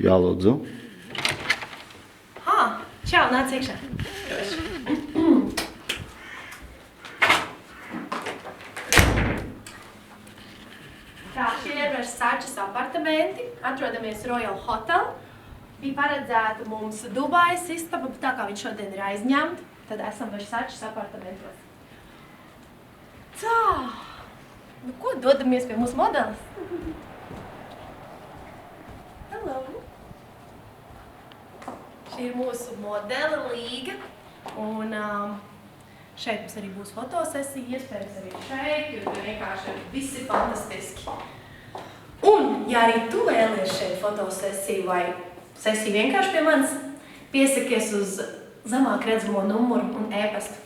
Jā, lūdzu. Čau, nāc iekšā. Tā, šie ir Versačes apartamenti. Atrodamies Royal Hotel. Bija paredzēta mums Dubajas istaba, bet tā kā viņš šodien ir aizņemta, tad esam Versačes apartamentos. Tā, nu ko, dodamies pie mūsu modeles? Hello! Šī ir mūsu modele Līga, un šeit mums arī būs fotosesija, iespējams arī šeit, jo tur vienkārši viss ir fantastiski. Un, ja arī tu vēlies šeit fotosesiju vai sesiju vienkārši pie manis, piesakies uz zemāk redzamo numuru un e-pastu.